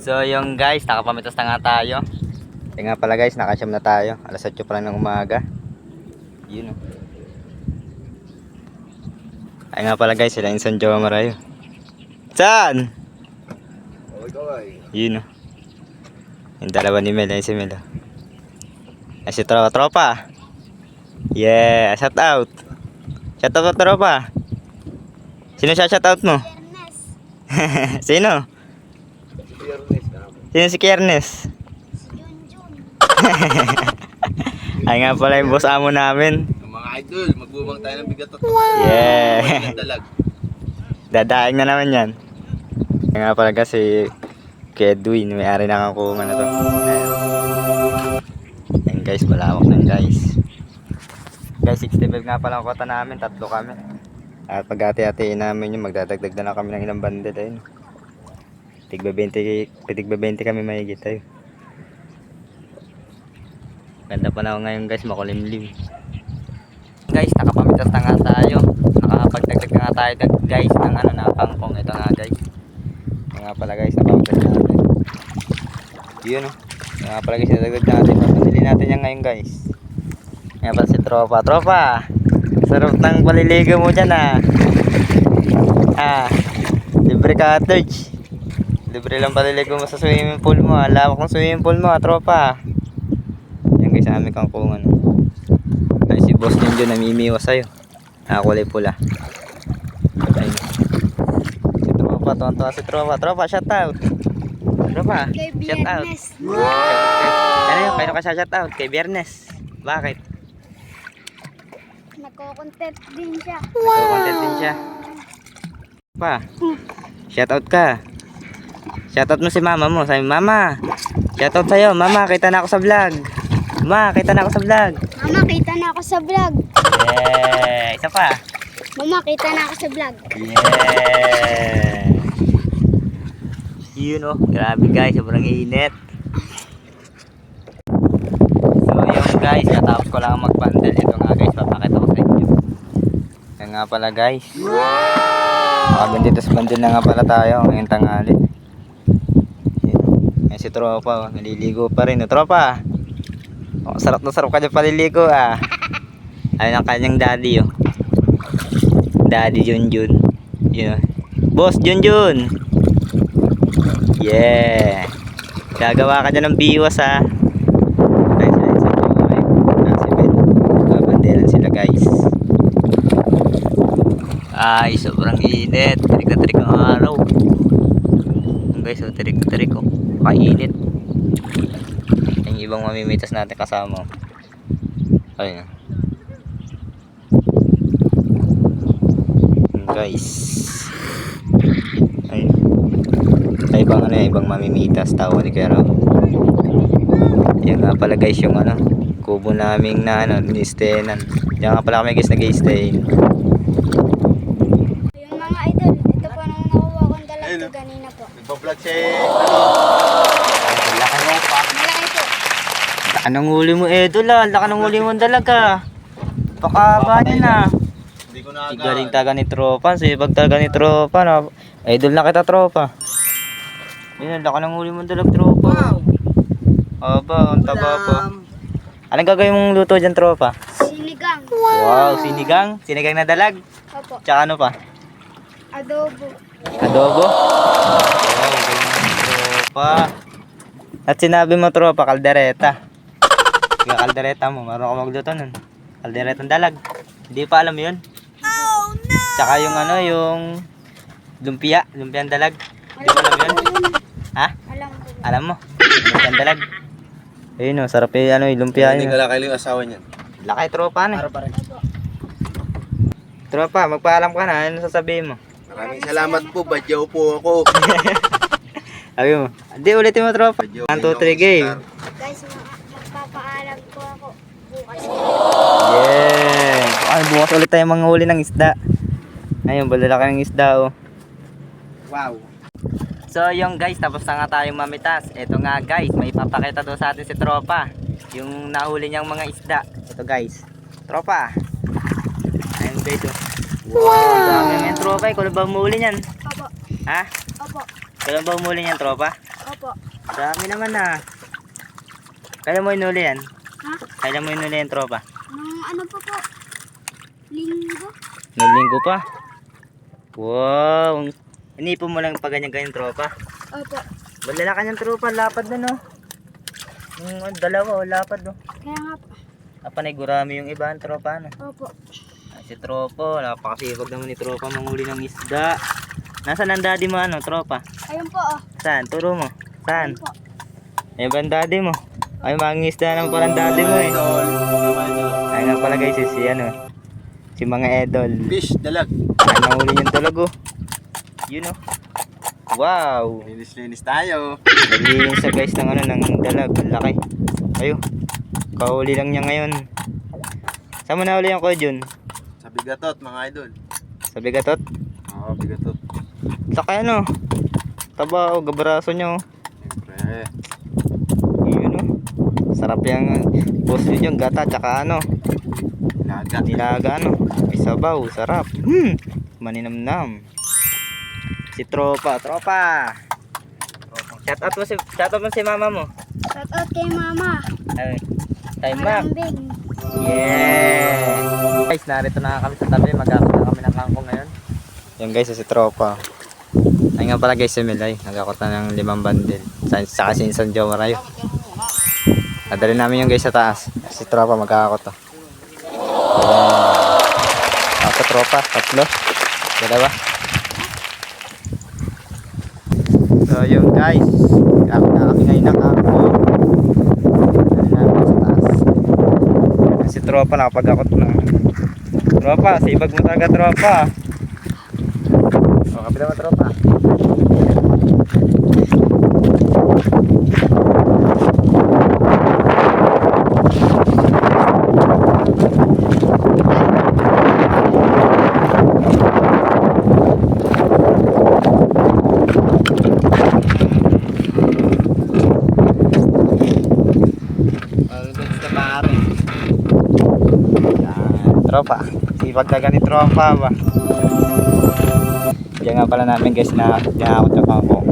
So yung guys, nakapamitas na nga tayo. Kaya nga pala guys, nakasyam na tayo. Alas 8 pa lang ng umaga. Yun o. Ay nga pala guys, sila Insan Jowa Marayo. Saan? Yun o. Yung dalawa ni Mel, ayun si Mel o. Ay si tropa. Yeah, shout out. Shout out tropa. Sino siya shout out mo? Sino? Sino si Kiernes? Ay nga pala yung boss amo namin. Mga idol, magbubang tayo ng bigat at Yeah. dalag. Dadaing na naman yan. Ay nga pala kasi kay Edwin, may-ari na kakungan na to. Ayan guys, malawak na guys. Guys, 65 nga pala ang kota namin, 3 kami. At pag-hati-hatiin namin yung magdadagdag na lang kami ng ilang banded. Ayun. Tigba 20 kami mahigit tayo. Ganda pa na ngayon guys, makulimlim. Guys, nakapamitas na nga tayo. Nakapagdagdag na nga tayo guys ng ano na kangkong. Ito nga guys. Ito nga pala guys, napamitas natin. Yun o. Ito nga pala guys, nadagdag natin. Pagpili natin yan ngayon guys. Nga pala si tropa. Tropa! Sarap ng paliligo mo dyan ah. Libre cottage. Libre lang paliligo mo sa swimming pool mo. Lawak ng swimming pool mo tropa. Yan guys, sa aming kangkungan. Ay si boss ninyo namimiwas sa'yo. Kulay pula. Ayun. Si tropa, tuwan-tuwa si tropa. Tropa, shout out. Tropa, shout out. Ano yun, kayo ka shout out? Kay Biyernes. Bakit? Nagko-content din siya. Nagko-content din siya. Pa, shout out ka. Shout out mo si mama mo. Sabi, mama, shout out sa'yo. Mama, kita na ako sa vlog. Mama, kita na ako sa vlog. Mama, kita na ako sa vlog. Yeah, isa pa. Mama, kita na ako sa vlog. Yeah. Yun oh, grabe guys, sobrang init. So yun guys, natapos ko lang mag-bundle. Ito nga guys, papakita ko sa inyo. Yan nga pala guys. Nakabunditos bundle na nga pala tayo ngayong tanghali. Yan si tropa, naliligo pa rin. Tropa, oh, sarap na sarap ka dyan paliligo ah. Ayun ang kanyang daddy oh. Daddy Junjun. Yun. Boss Junjun. Yeah. Gagawa ka dyan ng biwas ha. Ay si Ben. Babanderan sila guys. Ay, sobrang init. Tirik na tirik ang araw. Guys, so tirik na tirik oh. Kainit. Yung ibang mamimitas natin kasama. Ayun. Guys. Ayun. Sa ibang ano, ibang mamimitas tawa ni Kero. Yan nga pala guys yung ano, kubo naming na ano, ni-stayan. Yan nga pala kami guys nag-i-stay. Yung mga idol, ito po nang nakuha kong dalag kanina po. Nagpa-vlog si Laka mo pa. Malaki po. Laka ng huli mo Edol ah. Laka ng huli mo ang dalaga. Baka ba na. Hindi ko na Galing taga ni tropa. Sipag taga ni tropa na. Idol na kita tropa. Yan, laka ng huli mo ang dalag tropa. Aba, ang taba pa. Anong gagawin mong luto dyan tropa? Sinigang. Wow, sinigang. Sinigang na dalag. Opo. Tsaka ano pa? Adobo. Adobo. Wow, ganyan tropa. At sinabi mo tropa, kaldereta. Yung kaldereta mo, marunong ka magluto nun. Kalderetang dalag. Hindi pa alam yun. Oh no! Tsaka yung ano, yung lumpia. Lumpiang dalag. Hindi mo alam yun? Ha? Alam ko. Alam mo? Lumpiang dalag. Ayun o, sarap yung ano, yung lumpia Hindi yun. ka lang yung asawa niyan. Lakay tropa na. Opo. Tropa, magpaalam ka na. Ano sasabihin mo? Maraming salamat po, badyaw po ako. Sabi mo, hindi ulitin mo tropa. 1, 2, 3 game. Guys, magpapaalam po ako bukas. Yeah. Ay, bukas ulit tayo mga huli ng isda. Ayun, balalaki ng isda oh. Wow. So yung guys, tapos na nga tayong mamitas. Ito nga guys, may papakita doon sa atin si tropa. Yung nahuli niyang mga isda. Ito guys. Tropa. Ayun guys oh. Wow, dami yung tropa. Ikaw na ba umuli niyan? Opo. Ha? Opo. Ikaw na ba umuli niyan tropa? Opo. Opo. Dami naman ah. Kaya mo inuli yan? Ha? Kaya mo inuli yan, tropa? Nung ano po po? Linggo? Noong linggo pa? Wow! Inipon mo lang pa ganyan-ganyan, tropa. Opo. Balala ka niyang tropa, lapad na no. Yung dalawa, lapad no. Kaya nga po. Panay gurami yung iba, tropa no. Opo. Ay, si tropa, napakasipag naman ni tropa manguli ng isda. Nasaan ang daddy mo ano, tropa? Ayun po oh. Saan? Turo mo. Saan? Ayun po. Ay, ba ang daddy mo? Ay, mangingisda naman pala ang daddy mo eh. Ay nga pala guys, si ano, si mga idol. Fish, dalag. Ay, nahuli yung dalag oh. Yun oh. Wow! Linis-linis tayo. Naglinis siya guys ng ano, ng dalag. Ang laki. Ayo. Kahuli lang niya ngayon. Saan mo nahuli yung Kojun? Sa bigatot, mga idol. Sa bigatot? Oo, bigatot. Laki ano. Taba o, gabraso niya oh. Siyempre. Yun oh. Sarap yung post yun yung gata tsaka ano. Nagat. Nilaga ano. May sabaw. Sarap. Maninamnam. Si tropa. Shout out mo si mama mo. Shout out kay mama. Ay, time up. Marambing. Yeah! Guys, narito na kami sa tabi. Magkakot na kami ng kangkong ngayon. Yan guys, si tropa. Ay nga pala guys, si Milay. Nagkakot na ng 5 bundle. Sa kasinsan Joe Marayo. Nadali namin yung guys sa taas. Si tropa magkakot to. Wow! Ako tropa, 3. Dalawa. So yun guys. Kakot na kami ngayon ng kangkong. Nadali namin sa taas. Si tropa nakapagakot na. Tropa, sibag mo talaga tropa. O, kapila mo tropa. Tropa, sipag talaga ni tropa ba. Diyan nga pala namin guys na dinakot yung kangkong.